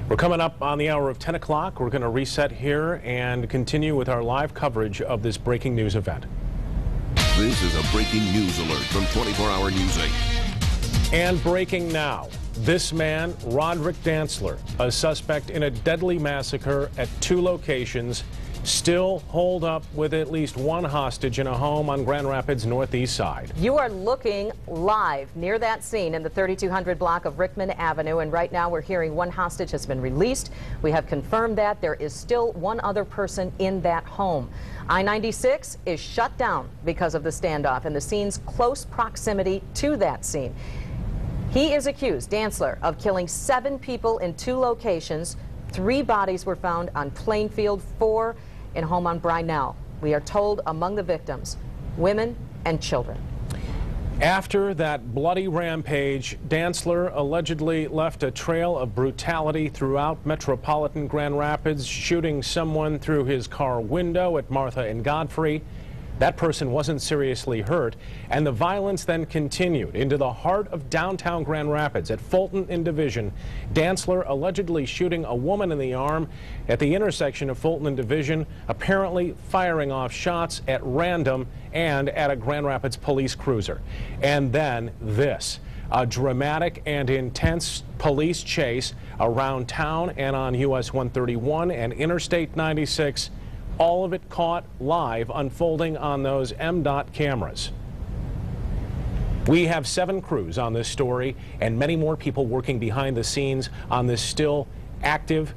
We're coming up on the hour of 10 o'clock. We're going to reset here and continue with our live coverage of this breaking news event. This is a breaking news alert from 24-Hour News 8. And breaking now, this man, Rodrick Dantzler, a suspect in a deadly massacre at 2 locations, still holed up with at least 1 hostage in a home on Grand Rapids' northeast side. You are looking live near that scene in the 3200 block of Rickman Avenue, and right now we're hearing 1 hostage has been released. We have confirmed that there is still 1 other person in that home. I-96 is shut down because of the standoff and the scene's close proximity to that scene. He is accused, Dantzler, of killing 7 people in 2 locations. 3 bodies were found on Plainfield, 4 in a home on Brinell. We are told among the victims, women and children. After that bloody rampage, Dantzler allegedly left a trail of brutality throughout metropolitan Grand Rapids, shooting someone through his car window at Martha and Godfrey. That person wasn't seriously hurt, and the violence then continued into the heart of downtown Grand Rapids at Fulton and Division. Dantzler allegedly shooting a woman in the arm at the intersection of Fulton and Division, apparently firing off shots at random and at a Grand Rapids police cruiser. And then this, a dramatic and intense police chase around town and on US 131 and Interstate 96. All of it caught live, unfolding on those MDOT cameras. We have 7 crews on this story and many more people working behind the scenes on this still active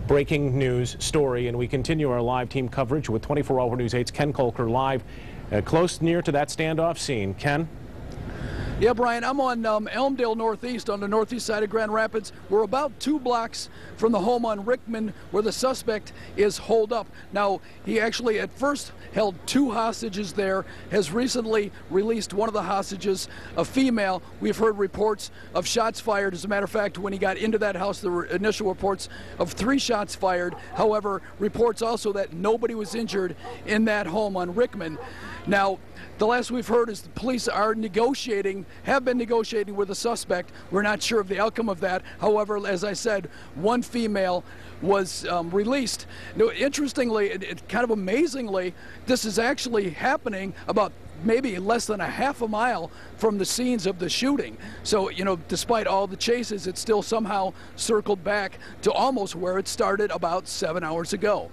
breaking news story. And we continue our live team coverage with 24-Hour News 8's Ken Kolker live close near to that standoff scene. Ken? Yeah, Brian, I'm on Elmdale Northeast on the northeast side of Grand Rapids. We're about 2 blocks from the home on Rickman where the suspect is holed up. Now, he actually at first held 2 hostages there, has recently released one of the hostages, a female. We've heard reports of shots fired. As a matter of fact, when he got into that house, there were initial reports of 3 shots fired. However, reports also that nobody was injured in that home on Rickman. Now, the last we've heard is the police are negotiating, have been negotiating with the suspect. We're not sure of the outcome of that. However, as I said, 1 female was released. Now, interestingly, kind of amazingly, this is actually happening about maybe less than a half a mile from the scenes of the shooting. So, you know, despite all the chases, it still somehow circled back to almost where it started about 7 hours ago.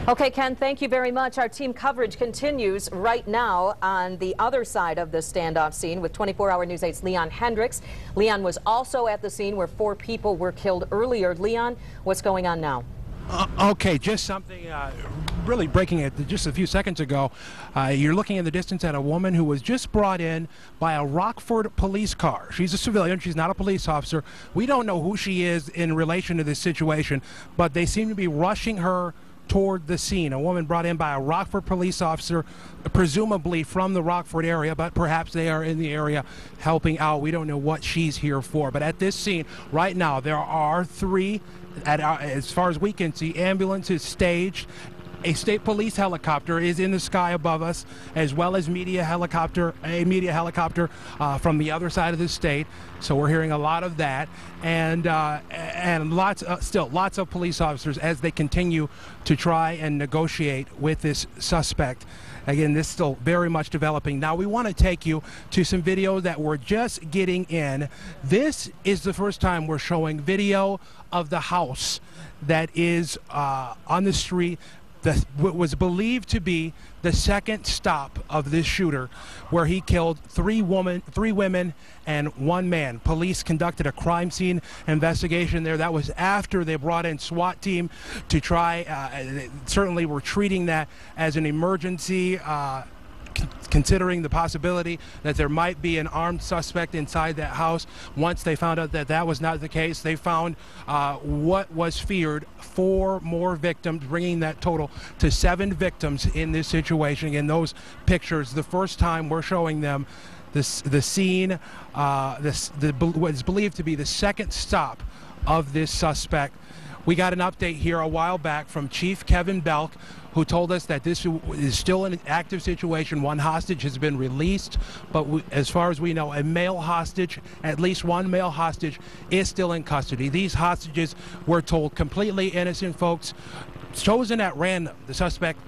Okay, Ken, thank you very much. Our team coverage continues right now on the other side of the standoff scene with 24-Hour News 8's Leon Hendricks. Leon was also at the scene where 4 people were killed earlier. Leon, what's going on now? Okay, just something really breaking it just a few seconds ago. You're looking in the distance at a woman who was just brought in by a Rockford police car. She's a civilian. She's not a police officer. We don't know who she is in relation to this situation, but they seem to be rushing her toward the scene. A woman brought in by a Rockford police officer, presumably from the Rockford area, but perhaps they are in the area helping out. We don't know what she's here for. But at this scene right now, there are 3, as far as we can see, ambulances staged. A state police helicopter is in the sky above us, as well as a media helicopter from the other side of the state. So we're hearing a lot of that, and still lots of police officers as they continue to try and negotiate with this suspect. Again, this is still very much developing. Now we want to take you to some video that we're just getting in. This is the first time we're showing video of the house that is on the street. What was believed to be the second stop of this shooter, where he killed 3 women and 1 man. Police conducted a crime scene investigation there. That was after they brought in SWAT team to try. Certainly, we're treating that as an emergency. Considering the possibility that there might be an armed suspect inside that house. Once they found out that that was not the case, they found what was feared, 4 more victims, bringing that total to 7 victims in this situation. In those pictures, the first time we're showing them the scene, what is believed to be the second stop of this suspect. We got an update here a while back from Chief Kevin Belk, who told us that this is still an active situation. One hostage has been released, but as far as we know, a male hostage, at least one male hostage, is still in custody. These hostages, we're told, completely innocent folks, chosen at random. The suspect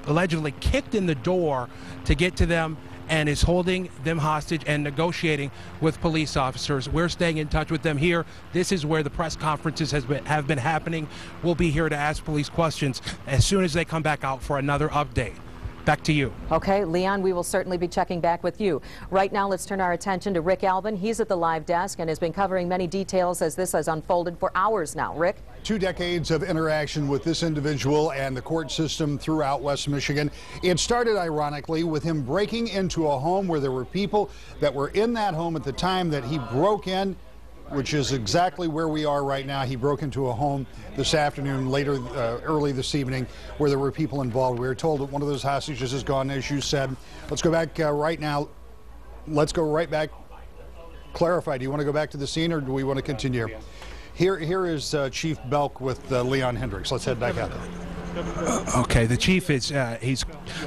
allegedly kicked in the door to get to them and is holding them hostage and negotiating with police officers. We're staying in touch with them here. This is where the press conferences have been happening. We'll be here to ask police questions as soon as they come back out for another update. Back to you. Okay, Leon, we will certainly be checking back with you. Right now, let's turn our attention to Rick Albin. He's at the live desk and has been covering many details as this has unfolded for hours now. Rick? 2 decades of interaction with this individual and the court system throughout West Michigan. It started, ironically, with him breaking into a home where there were people that were in that home at the time that he broke in, which is exactly where we are right now. He broke into a home this afternoon, early this evening, where there were people involved. We were told that one of those hostages is gone, as you said. Let's go back right now. Let's go right back. Clarify, do you want to go back to the scene or do we want to continue? Here is Chief Belk with Leon Hendricks. Let's head back out there. Okay, the chief is he's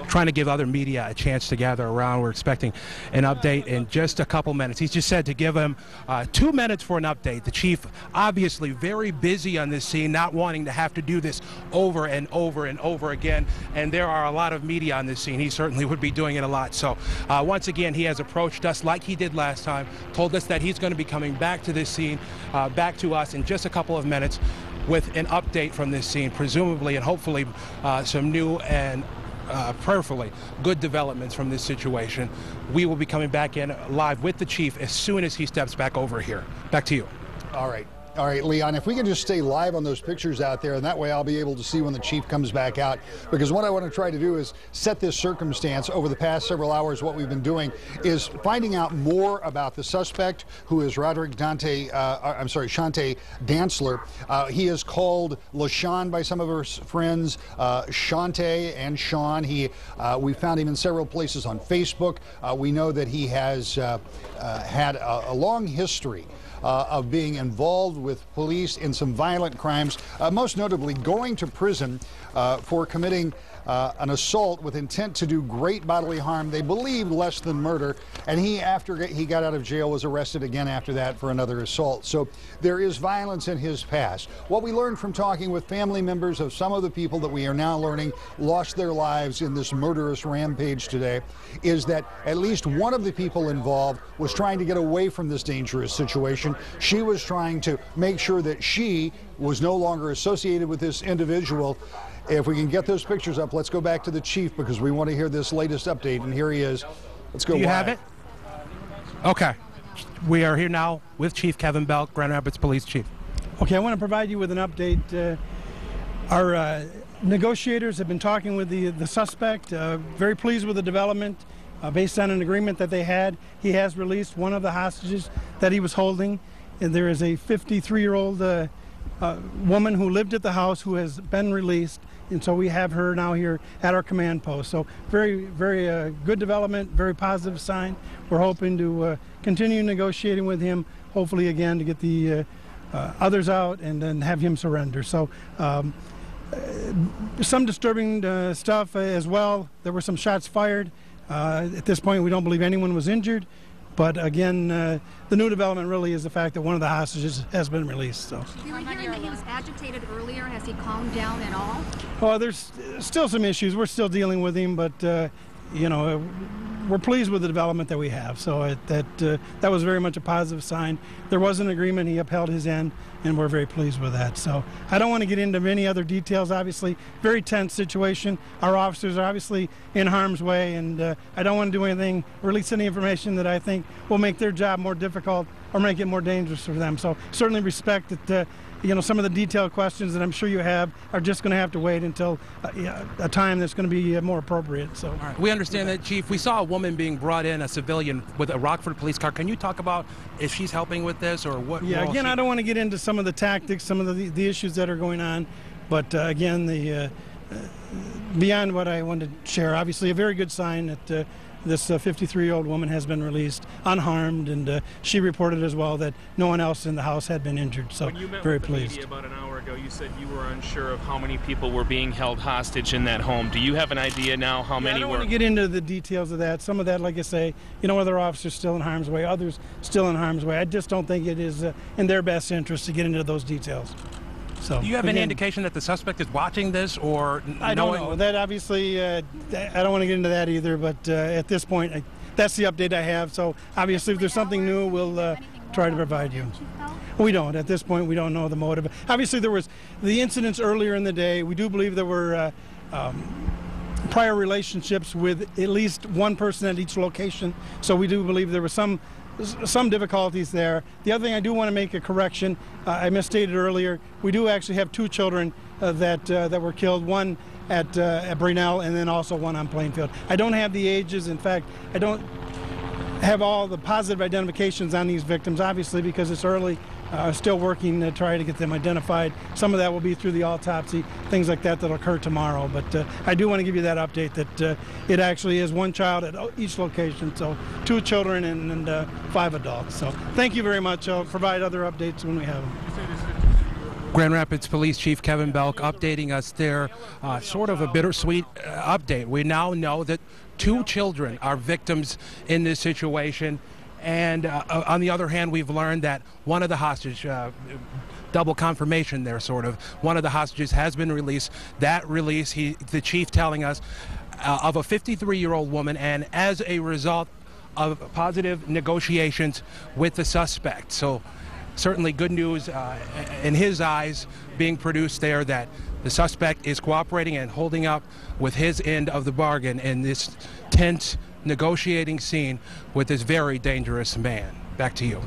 trying to give other media a chance to gather around. We're expecting an update in just a couple minutes. He's just said to give him 2 minutes for an update. The chief obviously very busy on this scene, not wanting to have to do this over and over and over again. And there are a lot of media on this scene. He certainly would be doing it a lot. So once again, he has approached us like he did last time, told us that he's going to be coming back to this scene, back to us in just a couple of minutes with an update from this scene, presumably and hopefully some new and prayerfully good developments from this situation. We will be coming back in live with the chief as soon as he steps back over here. Back to you. All right. All right, Leon, if we can just stay live on those pictures out there, and that way I'll be able to see when the chief comes back out, because what I want to try to do is set this circumstance. Over the past several hours, what we've been doing is finding out more about the suspect, who is Rodrick Shante Dantzler. He is called LaShawn by some of our friends, Shante and Sean. We found him in several places on Facebook. We know that he has had a long history of being involved with police in some violent crimes, most notably going to prison for committing an assault with intent to do great bodily harm. They believe less than murder, and he, after he got out of jail, was arrested again after that for another assault. So there is violence in his past. What we learned from talking with family members of some of the people that we are now learning lost their lives in this murderous rampage today is that at least one of the people involved was trying to get away from this dangerous situation. She was trying to make sure that she was no longer associated with this individual. If we can get those pictures up, let's go back to the chief because we want to hear this latest update. And here he is. Let's go. Do you have it? Okay. We are here now with Chief Kevin Belk, Grand Rapids Police Chief. Okay, I want to provide you with an update. Our negotiators have been talking with the suspect. Very pleased with the development. Based on an agreement that they had, he has released one of the hostages that he was holding. And there is a 53-year-old woman who lived at the house who has been released. And so we have her now here at our command post. So very, very good development, very positive sign. We're hoping to continue negotiating with him, hopefully again to get the others out and then have him surrender. So some disturbing stuff as well. There were some shots fired. At this point, we don't believe anyone was injured. But again, the new development really is the fact that one of the hostages has been released. So. You were hearing that he was agitated earlier. Has he calmed down at all? Well, there's still some issues. We're still dealing with him, but you know, we're pleased with the development that we have. So that was very much a positive sign. There was an agreement. He upheld his end, and we're very pleased with that. So I don't want to get into many other details. Obviously, very tense situation. Our officers are obviously in harm's way, and I don't want to do anything, release any information that I think will make their job more difficult or make it more dangerous for them. So certainly respect that. You know, some of the detailed questions that I'm sure you have are just going to have to wait until a time that's going to be more appropriate. So, all right. We understand that, Chief. We saw a woman being brought in, a civilian, with a Rockford police car. Can you talk about if she's helping with this or what? Yeah, again, I don't want to get into some of the tactics, some of the issues that are going on, but again, beyond what I wanted to share, obviously a very good sign that this 53-year-old woman has been released unharmed, and she reported as well that no one else in the house had been injured. So when you met very with pleased. the media about an hour ago, you said you were unsure of how many people were being held hostage in that home. Do you have an idea now how many I don't were? want to get into the details of that. Some of that, like I say, other officers still in harm's way, others still in harm's way. I just don't think it is in their best interest to get into those details. So, do you have any indication that the suspect is watching this, or I don't know. That obviously, I don't want to get into that either. But at this point, that's the update I have. So obviously, if there's something new, we'll try to provide you. We don't. At this point, we don't know the motive. Obviously, there was the incidents earlier in the day. We do believe there were prior relationships with at least one person at each location. So we do believe there was some difficulties there. The other thing, I do want to make a correction. I misstated earlier. We do actually have 2 children that were killed. One at Brainell, and then also one on Plainfield. I don't have the ages. In fact, I don't have all the positive identifications on these victims, obviously, because it's early. Still working to try to get them identified. Some of that will be through the autopsy, things like that that'll occur tomorrow. But I do want to give you that update that it actually is 1 child at each location, so 2 children and 5 adults. So thank you very much. I'll provide other updates when we have them. Grand Rapids Police Chief Kevin Belk updating us there. Sort of a bittersweet update. We now know that 2 children are victims in this situation. And on the other hand, we've learned that one of the hostages, double confirmation there, sort of, one of the hostages has been released. That release, the chief telling us, of a 53-year-old woman, and as a result of positive negotiations with the suspect. So certainly good news in his eyes being produced there, that the suspect is cooperating and holding up with his end of the bargain in this tense negotiating scene with this very dangerous man. Back to you.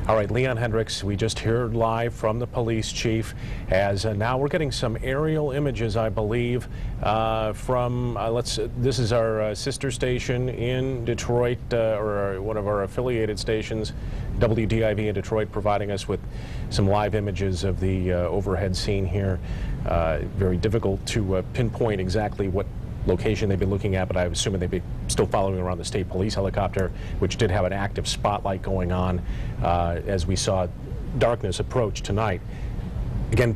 All right, Leon Hendricks, we just heard live from the police chief, as now we're getting some aerial images, I believe, from, this is our sister station in Detroit, or one of our affiliated stations, WDIV in Detroit, providing us with some live images of the overhead scene here. Very difficult to pinpoint exactly what location they'd be looking at, but I'm assuming they'd be still following around the state police helicopter, which did have an active spotlight going on as we saw darkness approach tonight. Again,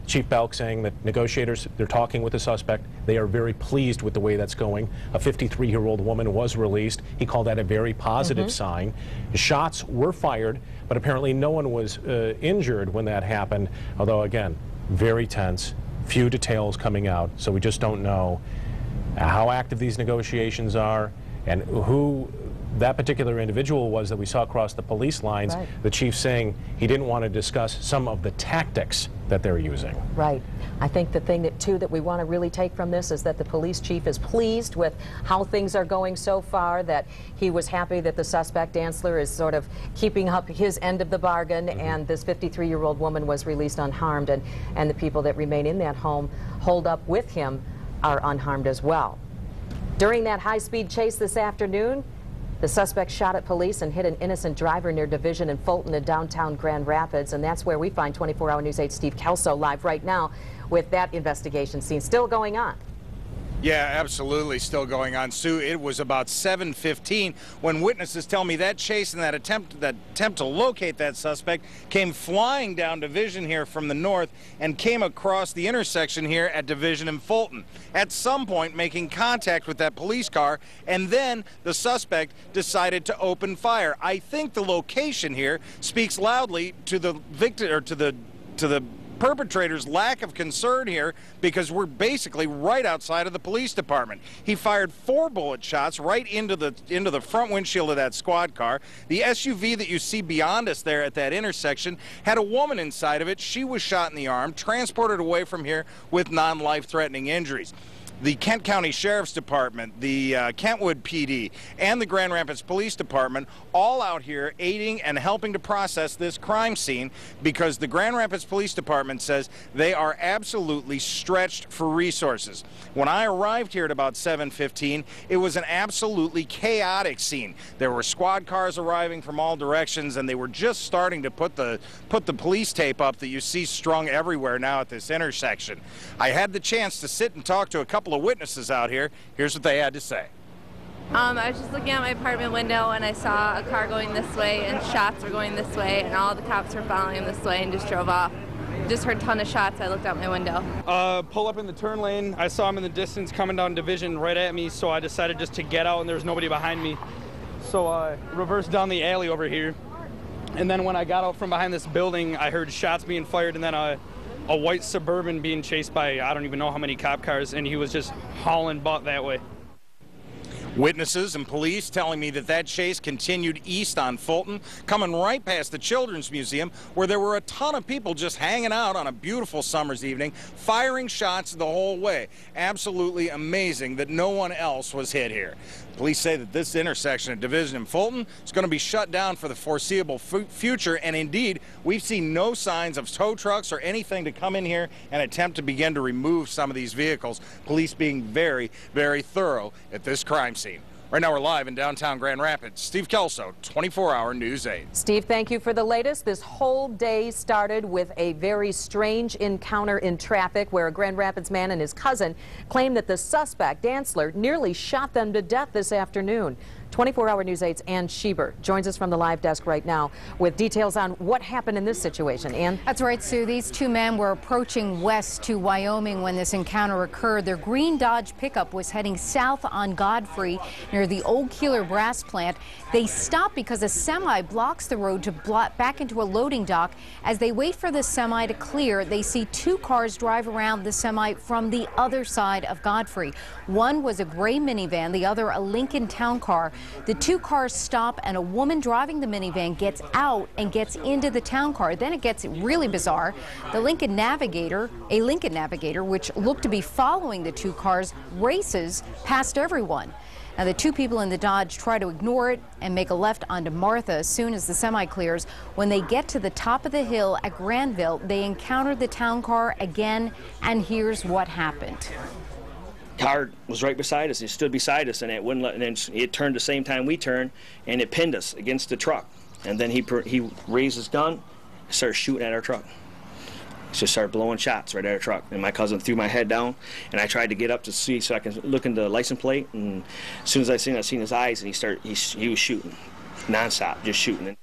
Chief Belk saying that negotiators, they're talking with the suspect. They are very pleased with the way that's going. A 53-year-old woman was released. He called that a very positive sign. Shots were fired, but apparently no one was injured when that happened, although again, very tense. Few details coming out, so we just don't know how active these negotiations are and who that particular individual was that we saw across the police lines. Right. The chief saying he didn't want to discuss some of the tactics that they're using. Right. I think the thing that we want to really take from this is that the police chief is pleased with how things are going so far, that he was happy that the suspect, Dantzler, is sort of keeping up his end of the bargain, and this 53-year-old woman was released unharmed, and the people that remain in that home holed up with him are unharmed as well. During that high-speed chase this afternoon, the suspect shot at police and hit an innocent driver near Division and Fulton in downtown Grand Rapids, and that's where we find 24-hour News 8 Steve Kelso live right now with that investigation scene still going on. Yeah, absolutely still going on, Sue. It was about 7:15 when witnesses tell me that chase and that attempt to locate that suspect came flying down Division here from the north and came across the intersection here at Division and Fulton. At some point making contact with that police car, and then the suspect decided to open fire. I think the location here speaks loudly to the victim, or to the perpetrator's lack of concern here, because we're basically right outside of the police department. He fired 4 bullet shots right into the front windshield of that squad car. The SUV that you see beyond us there at that intersection had a woman inside of it. She was shot in the arm, transported away from here with non-life-threatening injuries. The Kent County Sheriff's Department, the Kentwood PD, and the Grand Rapids Police Department all out here aiding and helping to process this crime scene, because the Grand Rapids Police Department says they are absolutely stretched for resources. When I arrived here at about 7:15, it was an absolutely chaotic scene. There were squad cars arriving from all directions, and they were just starting to put the police tape up that you see strung everywhere now at this intersection. I had the chance to sit and talk to a couple of witnesses out here. Here's what they had to say. I was just looking out my apartment window and I saw a car going this way and shots were going this way and all the cops were following him this way and just drove off. Just heard a ton of shots. I looked out my window. Pull up in the turn lane. I saw him in the distance coming down Division right at me, so I decided just to get out and there was nobody behind me. So I reversed down the alley over here. And then when I got out from behind this building, I heard shots being fired and then a white Suburban being chased by I don't even know how many cop cars, and he was just hauling butt that way. Witnesses and police telling me that that chase continued east on Fulton, coming right past the Children's Museum, where there were a ton of people just hanging out on a beautiful summer's evening, firing shots the whole way. Absolutely amazing that no one else was hit here. Police say that this intersection at Division and Fulton is going to be shut down for the foreseeable future, and indeed, we've seen no signs of tow trucks or anything to come in here and attempt to begin to remove some of these vehicles. Police being very, very thorough at this crime scene. Right now we're live in downtown Grand Rapids. Steve Kelso, 24-hour News 8. Steve, thank you for the latest. This whole day started with a very strange encounter in traffic where a Grand Rapids man and his cousin claimed that the suspect, Dantzler, nearly shot them to death this afternoon. 24-hour News 8's Ann Schieber joins us from the live desk right now with details on what happened in this situation. Ann? That's right, Sue. These two men were approaching west to Wyoming when this encounter occurred. Their green Dodge pickup was heading south on Godfrey near the Old Keeler brass plant. They stop because a semi blocks the road to back into a loading dock. As they wait for the semi to clear, they see two cars drive around the semi from the other side of Godfrey. One was a gray minivan, the other a Lincoln Town Car. The two cars stop and a woman driving the minivan gets out and gets into the Town Car. Then it gets really bizarre. The Lincoln Navigator, which looked to be following the two cars, races past everyone. Now, the two people in the Dodge try to ignore it and make a left onto Martha as soon as the semi clears. When they get to the top of the hill at Granville, they encounter the Town Car again, and here's what happened. Car was right beside us. It stood beside us, and it wouldn't let. And then it turned the same time we turned, and it pinned us against the truck. And then he raised his gun, and started shooting at our truck. He just started blowing shots right at our truck. And my cousin threw my head down, and I tried to get up to see so I can look in the license plate. And as soon as I seen his eyes, and he was shooting nonstop, just shooting.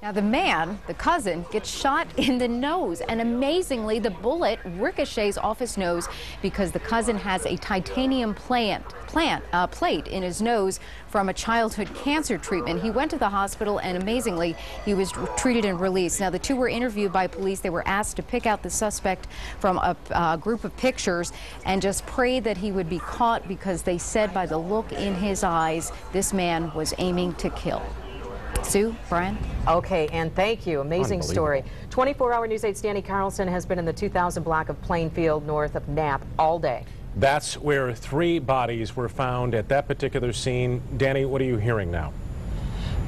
Now, the man, the cousin, gets shot in the nose, and amazingly, the bullet ricochets off his nose because the cousin has a titanium plate in his nose from a childhood cancer treatment. He went to the hospital, and amazingly, he was treated and released. Now, the two were interviewed by police. They were asked to pick out the suspect from a group of pictures and just pray that he would be caught because they said by the look in his eyes, this man was aiming to kill. Sue, Brian? Okay, and thank you. Amazing story. 24-hour News 8's Danny Carlson has been in the 2000 block of Plainfield north of Knapp all day. That's where 3 bodies were found at that particular scene. Danny, what are you hearing now?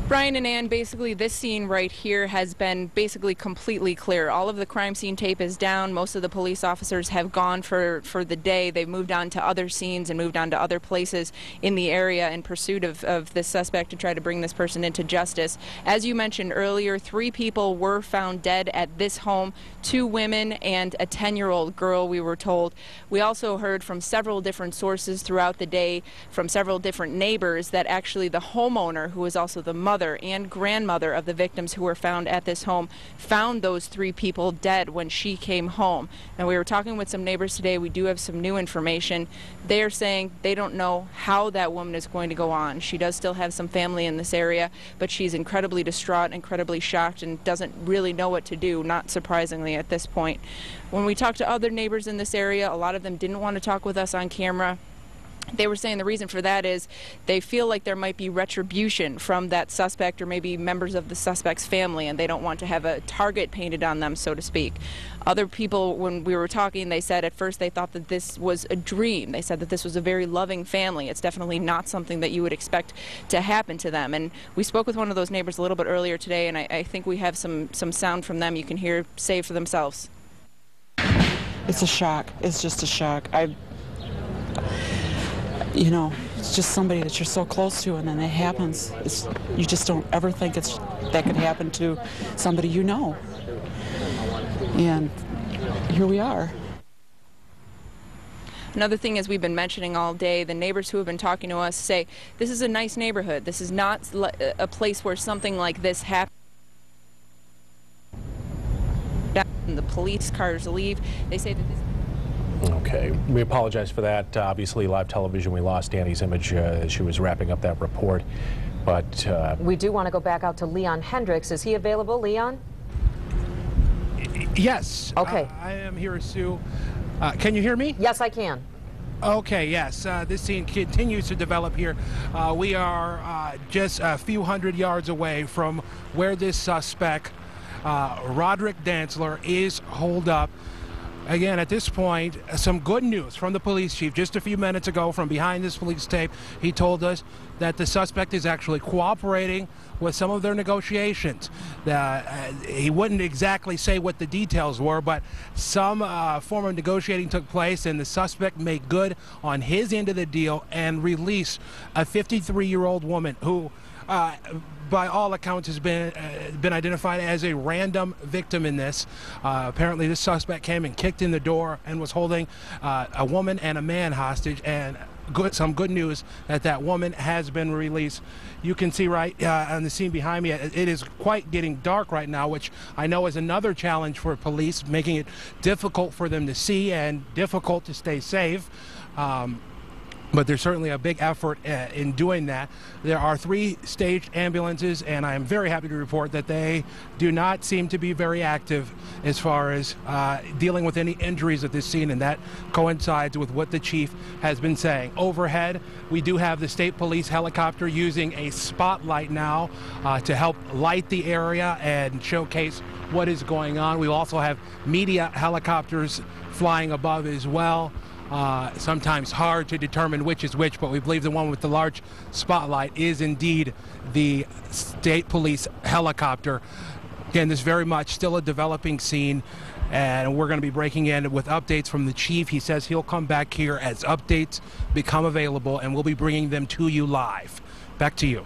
Brian and Ann, basically this scene right here has been basically completely clear. All of the crime scene tape is down. Most of the police officers have gone for the day. They've moved on to other scenes and moved on to other places in the area in pursuit of this suspect to try to bring this person into justice. As you mentioned earlier, 3 people were found dead at this home, 2 women and a 10-year-old girl, we were told. We also heard from several different sources throughout the day from several different neighbors that actually the homeowner, who was also the mother and grandmother of the victims who were found at this home, found those 3 people dead when she came home. Now, we were talking with some neighbors today. We do have some new information. They are saying they don't know how that woman is going to go on. She does still have some family in this area, but she's incredibly distraught, incredibly shocked, and doesn't really know what to do, not surprisingly at this point. When we talked to other neighbors in this area, a lot of them didn't want to talk with us on camera. They were saying the reason for that is they feel like there might be retribution from that suspect or maybe members of the suspect's family, and they don't want to have a target painted on them, so to speak. Other people, when we were talking, they said at first they thought that this was a dream. They said that this was a very loving family. It's definitely not something that you would expect to happen to them. And we spoke with one of those neighbors a little bit earlier today, and I think we have some sound from them you can hear say for themselves. It's a shock. It's just a shock. You know, it's just somebody that you're so close to, and then it happens. You just don't ever think that could happen to somebody you know. And here we are. Another thing, as we've been mentioning all day, the neighbors who have been talking to us say this is a nice neighborhood. This is not a place where something like this happens. The police cars leave. They say that this. Okay, we apologize for that. Obviously, live television, we lost Annie's image as she was wrapping up that report. But we do want to go back out to Leon Hendricks. Is he available, Leon? Yes. Okay. I am here, Sue. Can you hear me? Yes, I can. Okay, yes. This scene continues to develop here. We are just a few hundred yards away from where this suspect, Rodrick Dantzler, is holed up. Again, at this point, some good news from the police chief. Just a few minutes ago, from behind this police tape, he told us that the suspect is actually cooperating with some of their negotiations. He wouldn't exactly say what the details were, but some form of negotiating took place, and the suspect made good on his end of the deal and released a 53-year-old woman who, by all accounts, has been identified as a random victim in this. Apparently, this suspect came and kicked in the door and was holding a woman and a man hostage. And some good news that woman has been released. You can see right on the scene behind me, it is quite getting dark right now, which I know is another challenge for police, making it difficult for them to see and difficult to stay safe. But there's certainly a big effort in doing that. There are 3 staged ambulances, and I am very happy to report that they do not seem to be very active as far as dealing with any injuries at this scene, and that coincides with what the chief has been saying. Overhead, we do have the state police helicopter using a spotlight now to help light the area and showcase what is going on. We also have media helicopters flying above as well. Sometimes hard to determine which is which, but we believe the one with the large spotlight is indeed the state police helicopter. Again, this is very much still a developing scene, and we're going to be breaking in with updates from the chief. He says he'll come back here as updates become available, and we'll be bringing them to you live. Back to you.